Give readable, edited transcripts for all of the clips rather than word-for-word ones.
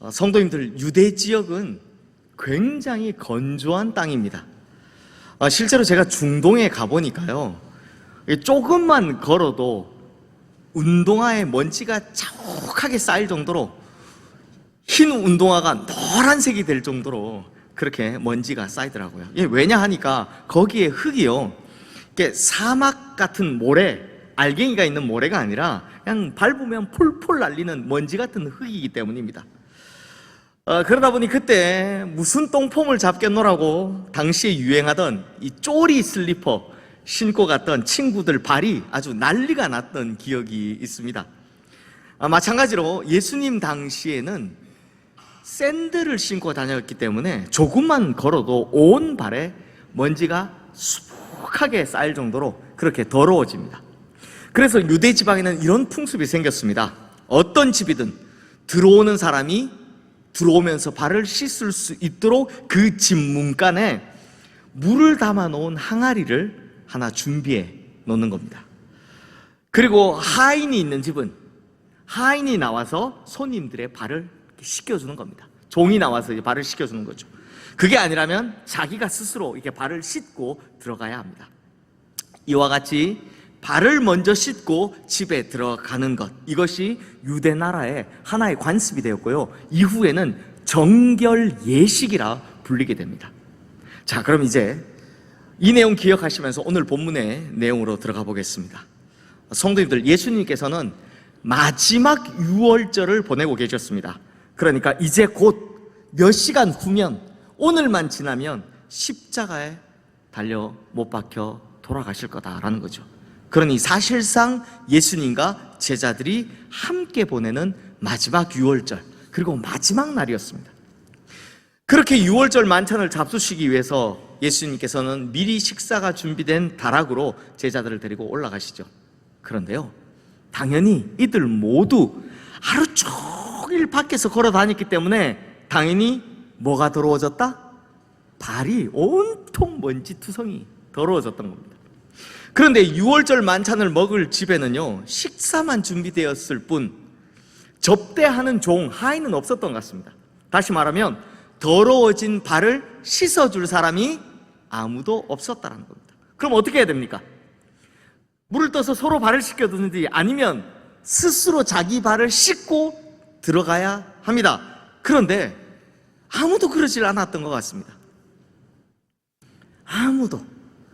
성도님들, 유대 지역은 굉장히 건조한 땅입니다. 실제로 제가 중동에 가보니까요, 조금만 걸어도 운동화에 먼지가 자욱하게 쌓일 정도로, 흰 운동화가 노란색이 될 정도로 그렇게 먼지가 쌓이더라고요. 왜냐 하니까 거기에 흙이요, 사막 같은 모래, 알갱이가 있는 모래가 아니라 그냥 밟으면 폴폴 날리는 먼지 같은 흙이기 때문입니다. 그러다 보니 그때 무슨 똥폼을 잡겠노라고 당시에 유행하던 이 쪼리 슬리퍼 신고 갔던 친구들 발이 아주 난리가 났던 기억이 있습니다. 마찬가지로 예수님 당시에는 샌들을 신고 다녔기 때문에 조금만 걸어도 온 발에 먼지가 수북하게 쌓일 정도로 그렇게 더러워집니다. 그래서 유대 지방에는 이런 풍습이 생겼습니다. 어떤 집이든 들어오는 사람이 들어오면서 발을 씻을 수 있도록 그 집 문간에 물을 담아 놓은 항아리를 하나 준비해 놓는 겁니다. 그리고 하인이 있는 집은 하인이 나와서 손님들의 발을 씻겨주는 겁니다. 종이 나와서 발을 씻겨주는 거죠. 그게 아니라면 자기가 스스로 이렇게 발을 씻고 들어가야 합니다. 이와 같이 발을 먼저 씻고 집에 들어가는 것, 이것이 유대 나라의 하나의 관습이 되었고요, 이후에는 정결 예식이라 불리게 됩니다. 자, 그럼 이제 이 내용 기억하시면서 오늘 본문의 내용으로 들어가 보겠습니다. 성도님들, 예수님께서는 마지막 유월절을 보내고 계셨습니다. 그러니까 이제 곧 몇 시간 후면, 오늘만 지나면 십자가에 달려 못 박혀 돌아가실 거다라는 거죠. 그러니 사실상 예수님과 제자들이 함께 보내는 마지막 유월절, 그리고 마지막 날이었습니다. 그렇게 유월절 만찬을 잡수시기 위해서 예수님께서는 미리 식사가 준비된 다락으로 제자들을 데리고 올라가시죠. 그런데요, 당연히 이들 모두 하루 종일 밖에서 걸어 다녔기 때문에 당연히 뭐가 더러워졌다? 발이 온통 먼지투성이 더러워졌던 겁니다. 그런데 유월절 만찬을 먹을 집에는요, 식사만 준비되었을 뿐 접대하는 종, 하인은 없었던 것 같습니다. 다시 말하면 더러워진 발을 씻어줄 사람이 아무도 없었다는 겁니다. 그럼 어떻게 해야 됩니까? 물을 떠서 서로 발을 씻겨두는지 아니면 스스로 자기 발을 씻고 들어가야 합니다. 그런데 아무도 그러질 않았던 것 같습니다. 아무도.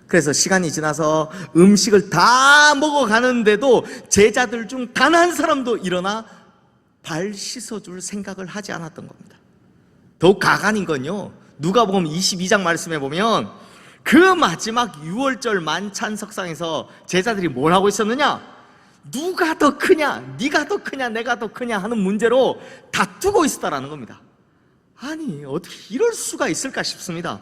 그래서 시간이 지나서 음식을 다 먹어가는데도 제자들 중 단 한 사람도 일어나 발 씻어줄 생각을 하지 않았던 겁니다. 더욱 가관인 건요, 누가복음 22장 말씀에 보면 그 마지막 유월절 만찬 석상에서 제자들이 뭘 하고 있었느냐? 누가 더 크냐, 네가 더 크냐, 내가 더 크냐 하는 문제로 다투고 있었다라는 겁니다. 아니, 어떻게 이럴 수가 있을까 싶습니다.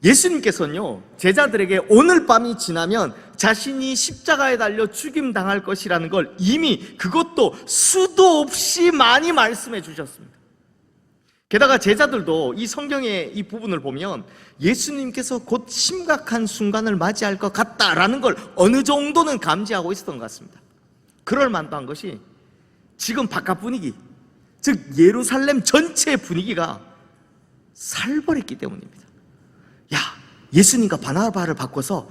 예수님께서는요, 제자들에게 오늘 밤이 지나면 자신이 십자가에 달려 죽임당할 것이라는 걸 이미, 그것도 수도 없이 많이 말씀해 주셨습니다. 게다가 제자들도 이 성경의 이 부분을 보면 예수님께서 곧 심각한 순간을 맞이할 것 같다라는 걸 어느 정도는 감지하고 있었던 것 같습니다. 그럴 만도 한 것이 지금 바깥 분위기, 즉 예루살렘 전체의 분위기가 살벌했기 때문입니다. 야, 예수님과 바나바를 바꿔서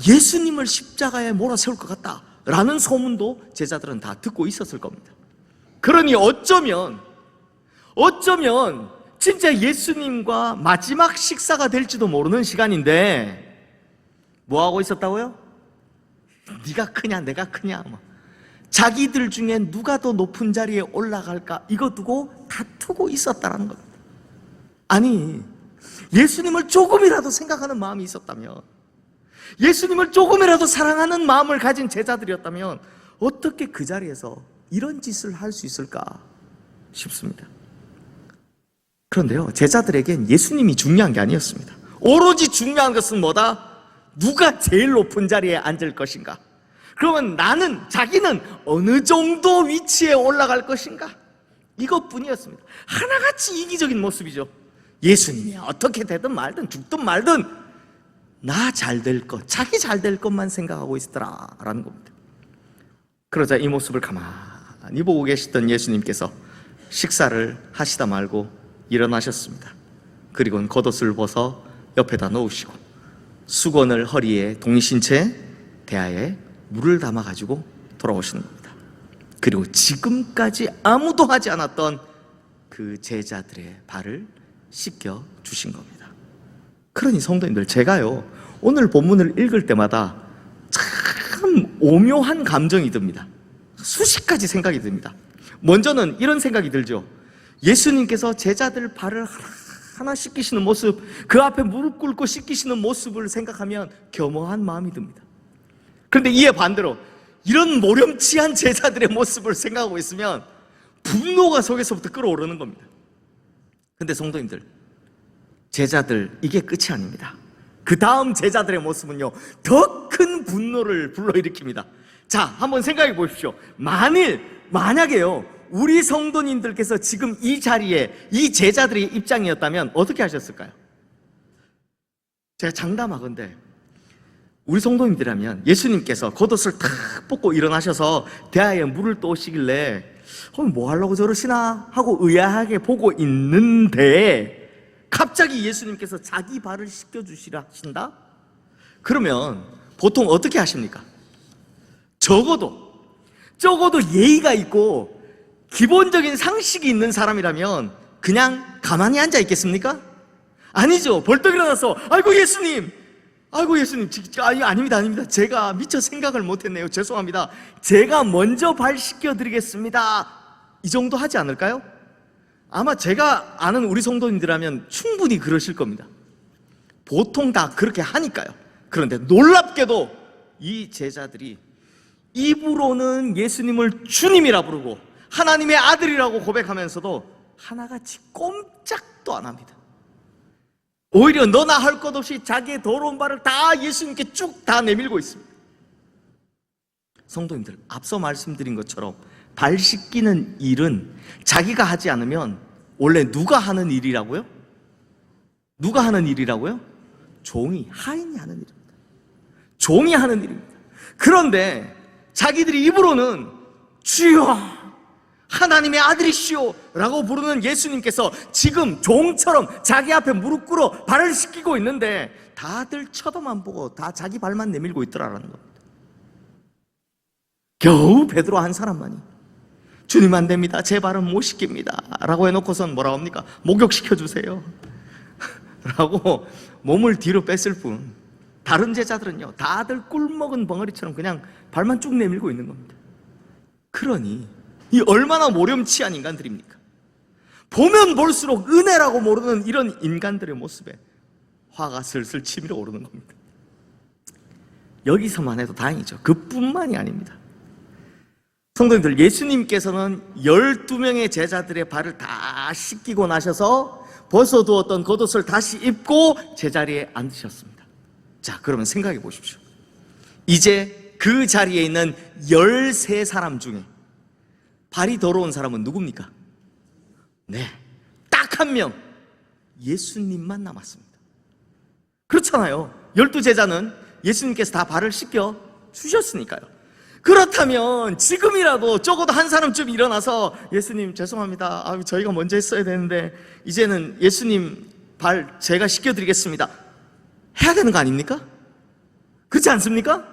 예수님을 십자가에 몰아세울 것 같다라는 소문도 제자들은 다 듣고 있었을 겁니다. 그러니 어쩌면 진짜 예수님과 마지막 식사가 될지도 모르는 시간인데 뭐 하고 있었다고요? 네가 크냐 내가 크냐, 자기들 중에 누가 더 높은 자리에 올라갈까, 이거 두고 다투고 있었다는 겁니다. 아니, 예수님을 조금이라도 생각하는 마음이 있었다면, 예수님을 조금이라도 사랑하는 마음을 가진 제자들이었다면 어떻게 그 자리에서 이런 짓을 할 수 있을까 싶습니다. 그런데요, 제자들에겐 예수님이 중요한 게 아니었습니다. 오로지 중요한 것은 뭐다? 누가 제일 높은 자리에 앉을 것인가? 그러면 자기는 어느 정도 위치에 올라갈 것인가? 이것뿐이었습니다. 하나같이 이기적인 모습이죠. 예수님이 어떻게 되든 말든 죽든 말든 나 잘 될 것, 자기 잘 될 것만 생각하고 있더라라는 겁니다. 그러자 이 모습을 가만히 보고 계시던 예수님께서 식사를 하시다 말고 일어나셨습니다. 그리고는 겉옷을 벗어 옆에다 놓으시고 수건을 허리에 동이신 채 대야에 물을 담아가지고 돌아오시는 겁니다. 그리고 지금까지 아무도 하지 않았던 그 제자들의 발을 씻겨 주신 겁니다. 그러니 성도님들, 제가요 오늘 본문을 읽을 때마다 참 오묘한 감정이 듭니다. 수십 가지 생각이 듭니다. 먼저는 이런 생각이 들죠. 예수님께서 제자들 발을 하나 씻기시는 모습, 그 앞에 무릎 꿇고 씻기시는 모습을 생각하면 겸허한 마음이 듭니다. 그런데 이에 반대로 이런 모렴치한 제자들의 모습을 생각하고 있으면 분노가 속에서부터 끓어오르는 겁니다. 근데 성도님들, 제자들 이게 끝이 아닙니다. 그 다음 제자들의 모습은요 더 큰 분노를 불러일으킵니다. 자, 한번 생각해 보십시오. 만약에요 우리 성도님들께서 지금 이 자리에 이 제자들의 입장이었다면 어떻게 하셨을까요? 제가 장담하건대 우리 성도님들이라면 예수님께서 겉옷을 탁 벗고 일어나셔서 대야에 물을 떠오시길래 뭐 하려고 저러시나 하고 의아하게 보고 있는데 갑자기 예수님께서 자기 발을 씻겨주시라 하신다? 그러면 보통 어떻게 하십니까? 적어도 예의가 있고 기본적인 상식이 있는 사람이라면 그냥 가만히 앉아 있겠습니까? 아니죠. 벌떡 일어나서 아이고 예수님, 아닙니다. 제가 미처 생각을 못했네요. 죄송합니다. 제가 먼저 발 씻겨드리겠습니다. 이 정도 하지 않을까요? 아마 제가 아는 우리 성도님들이라면 충분히 그러실 겁니다. 보통 다 그렇게 하니까요. 그런데 놀랍게도 이 제자들이 입으로는 예수님을 주님이라 부르고 하나님의 아들이라고 고백하면서도 하나같이 꼼짝도 안 합니다. 오히려 너나 할 것 없이 자기의 더러운 발을 다 예수님께 쭉 다 내밀고 있습니다. 성도님들, 앞서 말씀드린 것처럼 발 씻기는 일은 자기가 하지 않으면 원래 누가 하는 일이라고요? 누가 하는 일이라고요? 종이, 하인이 하는 일입니다. 종이 하는 일입니다. 그런데 자기들이 입으로는 주여 하나님의 아들이시오 라고 부르는 예수님께서 지금 종처럼 자기 앞에 무릎 꿇어 발을 씻기고 있는데 다들 쳐다만 보고 다 자기 발만 내밀고 있더라라는 겁니다. 겨우 베드로 한 사람만이 주님 안 됩니다, 제 발은 못 씻깁니다 라고 해놓고선 뭐라고 합니까? 목욕시켜주세요 라고 몸을 뒤로 뺐을 뿐 다른 제자들은요 다들 꿀먹은 벙어리처럼 그냥 발만 쭉 내밀고 있는 겁니다. 그러니 이 얼마나 모렴치한 인간들입니까? 보면 볼수록 은혜라고 모르는 이런 인간들의 모습에 화가 슬슬 치밀어 오르는 겁니다. 여기서만 해도 다행이죠. 그뿐만이 아닙니다. 성도님들, 예수님께서는 12명의 제자들의 발을 다 씻기고 나셔서 벗어두었던 겉옷을 다시 입고 제자리에 앉으셨습니다. 자, 그러면 생각해 보십시오. 이제 그 자리에 있는 13사람 중에 발이 더러운 사람은 누굽니까? 네, 딱 한 명, 예수님만 남았습니다. 그렇잖아요. 12제자는 예수님께서 다 발을 씻겨 주셨으니까요. 그렇다면 지금이라도 적어도 한 사람쯤 일어나서 예수님 죄송합니다, 저희가 먼저 했어야 되는데 이제는 예수님 발 제가 씻겨드리겠습니다 해야 되는 거 아닙니까? 그렇지 않습니까?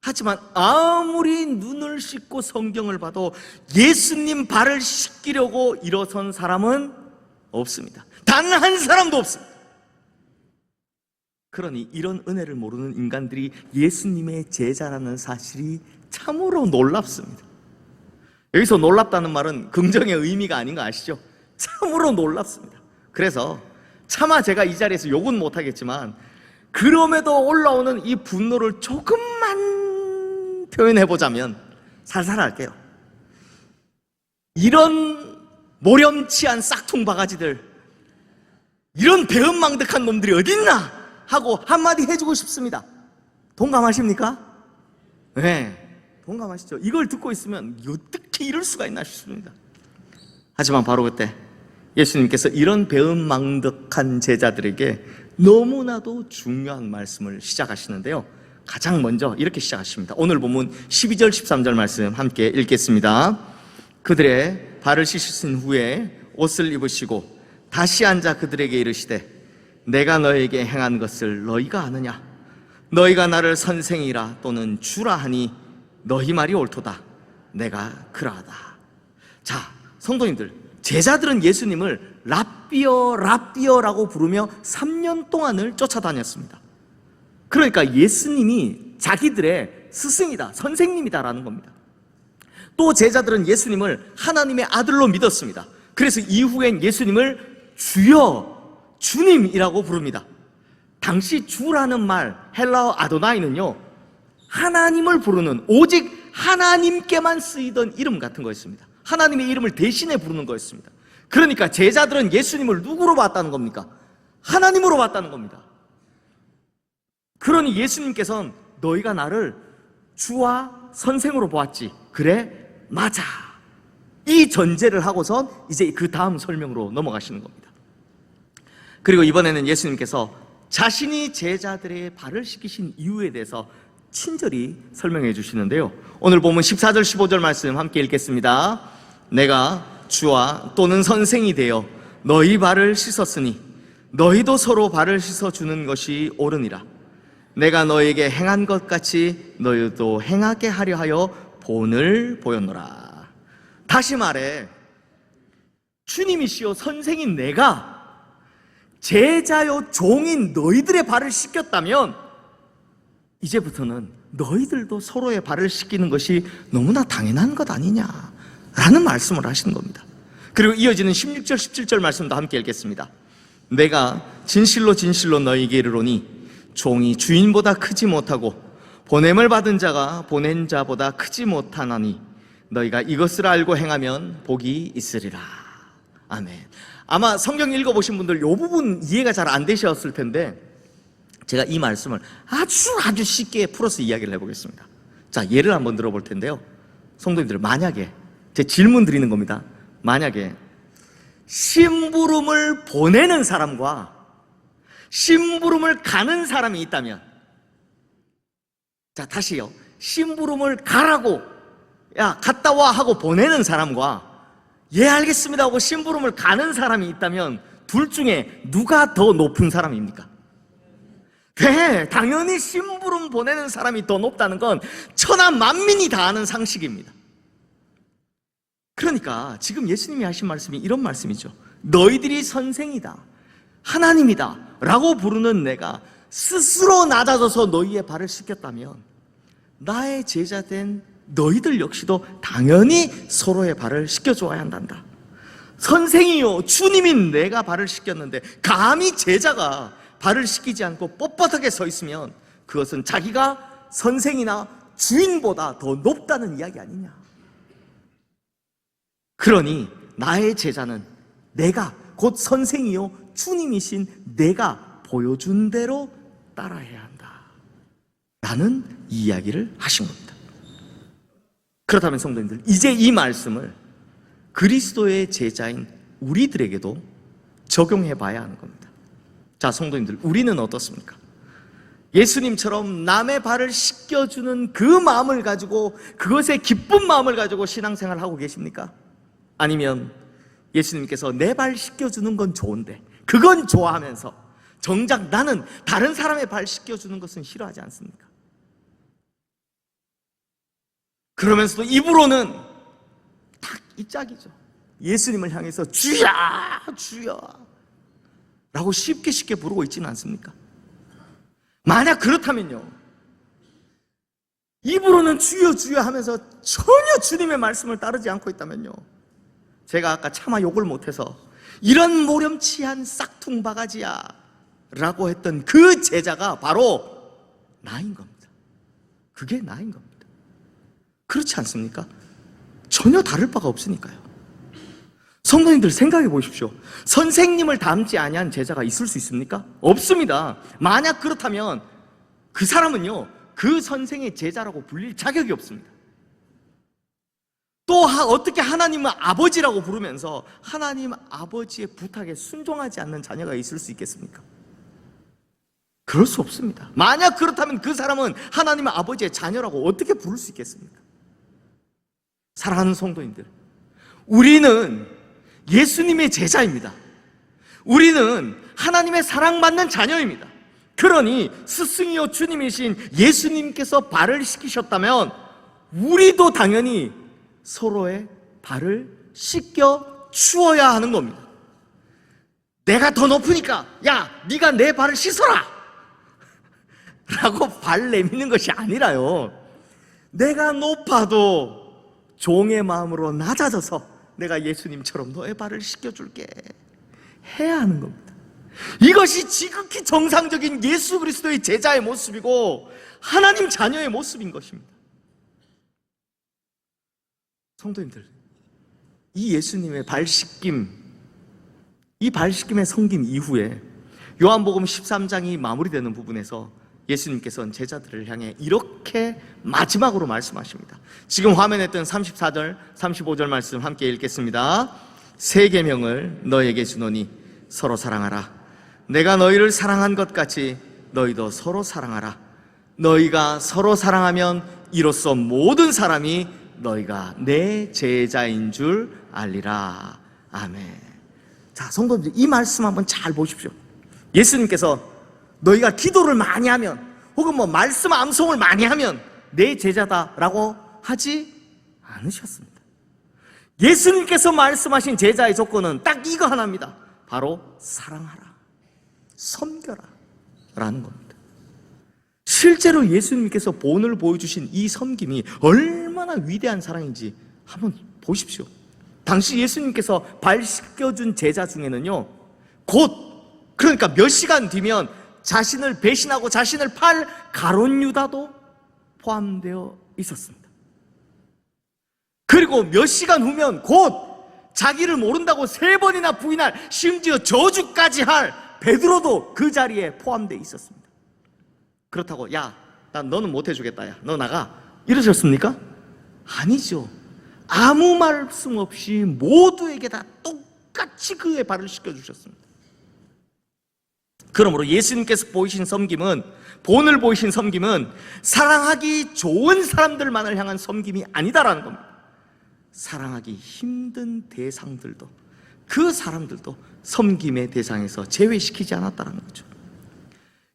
하지만 아무리 눈을 씻고 성경을 봐도 예수님 발을 씻기려고 일어선 사람은 없습니다. 단 한 사람도 없습니다. 그러니 이런 은혜를 모르는 인간들이 예수님의 제자라는 사실이 참으로 놀랍습니다. 여기서 놀랍다는 말은 긍정의 의미가 아닌 거 아시죠? 참으로 놀랍습니다. 그래서 차마 제가 이 자리에서 욕은 못하겠지만 그럼에도 올라오는 이 분노를 조금만 표현해보자면 살살 할게요. 이런 모렴치한 싹퉁바가지들, 이런 배은망덕한 놈들이 어딨나 하고 한마디 해주고 싶습니다. 동감하십니까? 네, 동감하시죠? 이걸 듣고 있으면 어떻게 이럴 수가 있나 싶습니다. 하지만 바로 그때 예수님께서 이런 배은망덕한 제자들에게 너무나도 중요한 말씀을 시작하시는데요, 가장 먼저 이렇게 시작하십니다. 오늘 본문 12절 13절 말씀 함께 읽겠습니다. 그들의 발을 씻으신 후에 옷을 입으시고 다시 앉아 그들에게 이르시되 내가 너에게 행한 것을 너희가 아느냐? 너희가 나를 선생이라 또는 주라 하니 너희 말이 옳도다. 내가 그러하다. 자, 성도님들, 제자들은 예수님을 랍비어라고 부르며 3년 동안을 쫓아다녔습니다. 그러니까 예수님이 자기들의 스승이다, 선생님이다라는 겁니다. 또 제자들은 예수님을 하나님의 아들로 믿었습니다. 그래서 이후엔 예수님을 주여, 주님이라고 부릅니다. 당시 주라는 말, 헬라어 아도나이는요, 하나님을 부르는, 오직 하나님께만 쓰이던 이름 같은 거였습니다. 하나님의 이름을 대신해 부르는 거였습니다. 그러니까 제자들은 예수님을 누구로 봤다는 겁니까? 하나님으로 봤다는 겁니다. 그러니 예수님께서는 너희가 나를 주와 선생으로 보았지. 그래? 맞아. 이 전제를 하고선 이제 그 다음 설명으로 넘어가시는 겁니다. 그리고 이번에는 예수님께서 자신이 제자들의 발을 씻기신 이유에 대해서 친절히 설명해 주시는데요, 오늘 보면 14절 15절 말씀 함께 읽겠습니다. 내가 주와 또는 선생이 되어 너희 발을 씻었으니 너희도 서로 발을 씻어주는 것이 옳으니라. 내가 너에게 행한 것 같이 너희도 행하게 하려 하여 본을 보였노라. 다시 말해, 주님이시여 선생인 내가 제자요 종인 너희들의 발을 씻겼다면 이제부터는 너희들도 서로의 발을 씻기는 것이 너무나 당연한 것 아니냐라는 말씀을 하시는 겁니다. 그리고 이어지는 16절 17절 말씀도 함께 읽겠습니다. 내가 진실로 진실로 너희에게 이르노니 종이 주인보다 크지 못하고 보냄을 받은 자가 보낸 자보다 크지 못하나니 너희가 이것을 알고 행하면 복이 있으리라. 아멘. 아마 성경 읽어보신 분들 이 부분 이해가 잘 안 되셨을 텐데 제가 이 말씀을 아주 쉽게 풀어서 이야기를 해보겠습니다. 자, 예를 한번 들어볼 텐데요, 성도님들, 만약에 제 질문 드리는 겁니다. 만약에 심부름을 보내는 사람과 심부름을 가는 사람이 있다면, 자, 다시요, 심부름을 가라고, 야 갔다 와 하고 보내는 사람과 예 알겠습니다 하고 심부름을 가는 사람이 있다면 둘 중에 누가 더 높은 사람입니까? 네, 당연히 심부름 보내는 사람이 더 높다는 건 천하 만민이 다 아는 상식입니다. 그러니까 지금 예수님이 하신 말씀이 이런 말씀이죠. 너희들이 선생이다, 하나님이다 라고 부르는 내가 스스로 낮아져서 너희의 발을 씻겼다면 나의 제자된 너희들 역시도 당연히 서로의 발을 씻겨줘야 한단다. 선생이요 주님인 내가 발을 씻겼는데 감히 제자가 발을 씻기지 않고 뻣뻣하게 서 있으면 그것은 자기가 선생이나 주인보다 더 높다는 이야기 아니냐. 그러니 나의 제자는 내가 곧 선생이요 주님이신 내가 보여준 대로 따라해야 한다 라는 이야기를 하신 겁니다. 그렇다면 성도님들, 이제 이 말씀을 그리스도의 제자인 우리들에게도 적용해 봐야 하는 겁니다. 자, 성도님들, 우리는 어떻습니까? 예수님처럼 남의 발을 씻겨주는 그 마음을 가지고, 그것에 기쁜 마음을 가지고 신앙생활을 하고 계십니까? 아니면 예수님께서 내 발 씻겨주는 건 좋은데 그건 좋아하면서 정작 나는 다른 사람의 발 씻겨주는 것은 싫어하지 않습니까? 그러면서도 입으로는 딱 이 짝이죠. 예수님을 향해서 주여 주여 라고 쉽게 부르고 있지는 않습니까? 만약 그렇다면요, 입으로는 주여 주여 하면서 전혀 주님의 말씀을 따르지 않고 있다면요, 제가 아까 차마 욕을 못해서 이런 모렴치한 싹퉁바가지야 라고 했던 그 제자가 바로 나인 겁니다. 그게 나인 겁니다. 그렇지 않습니까? 전혀 다를 바가 없으니까요. 성도님들 생각해 보십시오. 선생님을 닮지 아니한 제자가 있을 수 있습니까? 없습니다. 만약 그렇다면 그 사람은요, 그 선생의 제자라고 불릴 자격이 없습니다. 또 어떻게 하나님을 아버지라고 부르면서 하나님 아버지의 부탁에 순종하지 않는 자녀가 있을 수 있겠습니까? 그럴 수 없습니다. 만약 그렇다면 그 사람은 하나님의 아버지의 자녀라고 어떻게 부를 수 있겠습니까? 사랑하는 성도님들, 우리는 예수님의 제자입니다. 우리는 하나님의 사랑받는 자녀입니다. 그러니 스승이요 주님이신 예수님께서 발을 씻기셨다면 우리도 당연히 서로의 발을 씻겨 주어야 하는 겁니다. 내가 더 높으니까 야, 네가 내 발을 씻어라 라고 발 내미는 것이 아니라요, 내가 높아도 종의 마음으로 낮아져서 내가 예수님처럼 너의 발을 씻겨줄게 해야 하는 겁니다. 이것이 지극히 정상적인 예수 그리스도의 제자의 모습이고 하나님 자녀의 모습인 것입니다. 성도님들, 이 예수님의 발 씻김, 이 발 씻김의 성김 이후에 요한복음 13장이 마무리되는 부분에서 예수님께서는 제자들을 향해 이렇게 마지막으로 말씀하십니다. 지금 화면에 뜬 34절, 35절 말씀 함께 읽겠습니다. 새 계명을 너에게 주노니 서로 사랑하라. 내가 너희를 사랑한 것 같이 너희도 서로 사랑하라. 너희가 서로 사랑하면 이로써 모든 사람이 너희가 내 제자인 줄 알리라. 아멘. 자, 성도님들, 이 말씀 한번 잘 보십시오. 예수님께서 너희가 기도를 많이 하면 혹은 말씀 암송을 많이 하면 내 제자다라고 하지 않으셨습니다. 예수님께서 말씀하신 제자의 조건은 딱 이거 하나입니다. 바로 사랑하라, 섬겨라 라는 겁니다. 실제로 예수님께서 본을 보여주신 이 섬김이 얼마나 위대한 사랑인지 한번 보십시오. 당시 예수님께서 발 씻겨준 제자 중에는요, 그러니까 몇 시간 뒤면 자신을 배신하고 자신을 팔 가룟 유다도 포함되어 있었습니다. 그리고 몇 시간 후면 곧 자기를 모른다고 3번이나 부인할, 심지어 저주까지 할 베드로도 그 자리에 포함되어 있었습니다. 그렇다고 야, 너는 못해주겠다, 야, 너 나가, 이러셨습니까? 아니죠. 아무 말씀 없이 모두에게 다 똑같이 그의 발을 씻겨주셨습니다. 그러므로 예수님께서 보이신 섬김은, 본을 보이신 섬김은 사랑하기 좋은 사람들만을 향한 섬김이 아니다라는 겁니다. 사랑하기 힘든 대상들도, 그 사람들도 섬김의 대상에서 제외시키지 않았다는 거죠.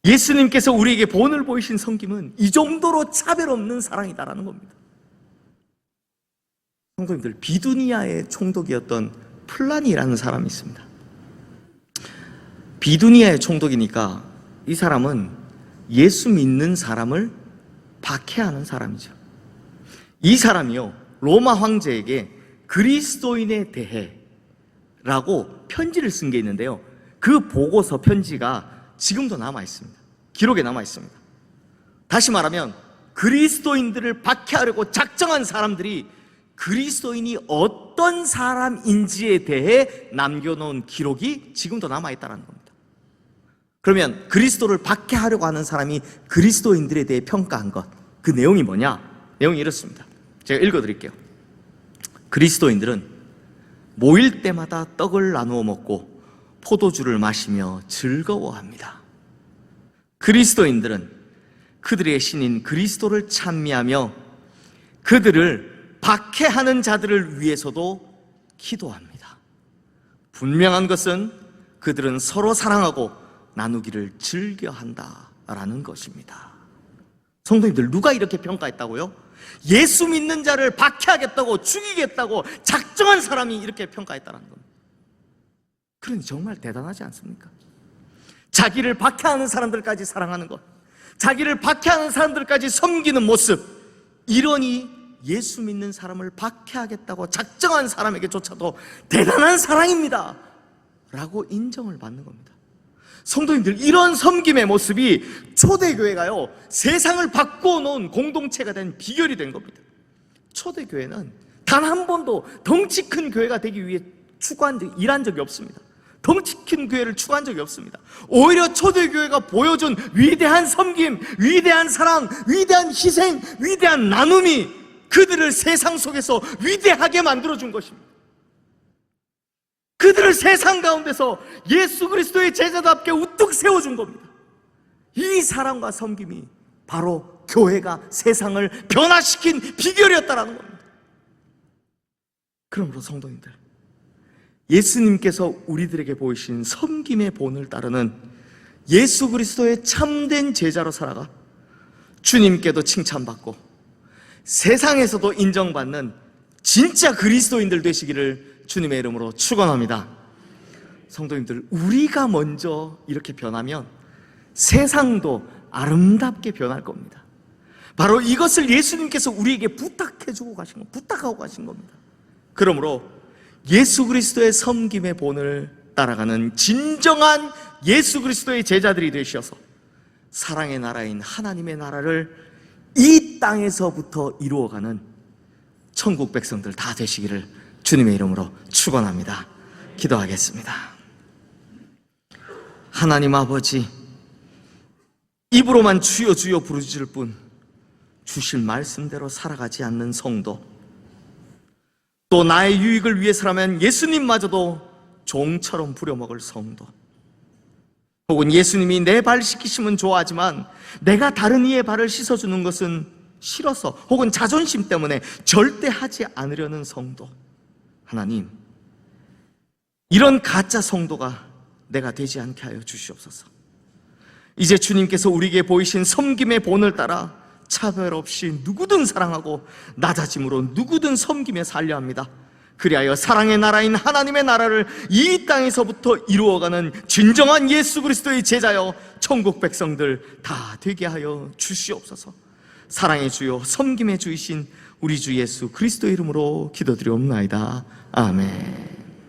예수님께서 우리에게 본을 보이신 섬김은 이 정도로 차별 없는 사랑이다라는 겁니다. 성도님들, 비두니아의 총독이었던 플라니라는 사람이 있습니다. 비두니아의 총독이니까 이 사람은 예수 믿는 사람을 박해하는 사람이죠. 이 사람이요, 로마 황제에게 그리스도인에 대해 라고 편지를 쓴 게 있는데요, 그 보고서 편지가 지금도 남아 있습니다. 기록에 남아 있습니다. 다시 말하면 그리스도인들을 박해하려고 작정한 사람들이 그리스도인이 어떤 사람인지에 대해 남겨놓은 기록이 지금도 남아있다는 겁니다. 그러면 그리스도를 박해하려고 하는 사람이 그리스도인들에 대해 평가한 것, 그 내용이 뭐냐? 내용이 이렇습니다. 제가 읽어드릴게요. 그리스도인들은 모일 때마다 떡을 나누어 먹고 포도주를 마시며 즐거워합니다. 그리스도인들은 그들의 신인 그리스도를 찬미하며 그들을 박해하는 자들을 위해서도 기도합니다. 분명한 것은 그들은 서로 사랑하고 나누기를 즐겨한다라는 것입니다. 성도님들, 누가 이렇게 평가했다고요? 예수 믿는 자를 박해하겠다고, 죽이겠다고 작정한 사람이 이렇게 평가했다는 겁니다. 그러니 정말 대단하지 않습니까? 자기를 박해하는 사람들까지 사랑하는 것, 자기를 박해하는 사람들까지 섬기는 모습, 이러니 예수 믿는 사람을 박해하겠다고 작정한 사람에게조차도 대단한 사랑입니다 라고 인정을 받는 겁니다. 성도님들, 이런 섬김의 모습이 초대교회가요, 세상을 바꾸어 놓은 공동체가 된 비결이 된 겁니다. 초대교회는 단 한 번도 덩치 큰 교회가 되기 위해 일한 적이 없습니다. 덩치 큰 교회를 추구한 적이 없습니다. 오히려 초대교회가 보여준 위대한 섬김, 위대한 사랑, 위대한 희생, 위대한 나눔이 그들을 세상 속에서 위대하게 만들어준 것입니다. 그들을 세상 가운데서 예수 그리스도의 제자답게 우뚝 세워준 겁니다. 이 사랑과 섬김이 바로 교회가 세상을 변화시킨 비결이었다는 겁니다. 그러므로 성도님들, 예수님께서 우리들에게 보이신 섬김의 본을 따르는 예수 그리스도의 참된 제자로 살아가 주님께도 칭찬받고 세상에서도 인정받는 진짜 그리스도인들 되시기를 주님의 이름으로 축원합니다. 성도님들, 우리가 먼저 이렇게 변하면 세상도 아름답게 변할 겁니다. 바로 이것을 예수님께서 우리에게 부탁하고 가신 겁니다. 그러므로 예수 그리스도의 섬김의 본을 따라가는 진정한 예수 그리스도의 제자들이 되셔서 사랑의 나라인 하나님의 나라를 이 땅에서부터 이루어가는 천국 백성들 다 되시기를 주님의 이름으로 축원합니다. 기도하겠습니다. 하나님 아버지, 입으로만 주여 주여 부르짖을 뿐 주실 말씀대로 살아가지 않는 성도, 또 나의 유익을 위해서라면 예수님마저도 종처럼 부려먹을 성도, 혹은 예수님이 내 발 씻기시면 좋아하지만 내가 다른 이의 발을 씻어주는 것은 싫어서 혹은 자존심 때문에 절대 하지 않으려는 성도, 하나님, 이런 가짜 성도가 내가 되지 않게 하여 주시옵소서. 이제 주님께서 우리에게 보이신 섬김의 본을 따라 차별 없이 누구든 사랑하고 낮아짐으로 누구든 섬기며 살려 합니다. 그리하여 사랑의 나라인 하나님의 나라를 이 땅에서부터 이루어가는 진정한 예수 그리스도의 제자여 천국 백성들 다 되게 하여 주시옵소서. 사랑의 주요 섬김의 주이신 우리 주 예수 그리스도의 이름으로 기도드리옵나이다. 아멘.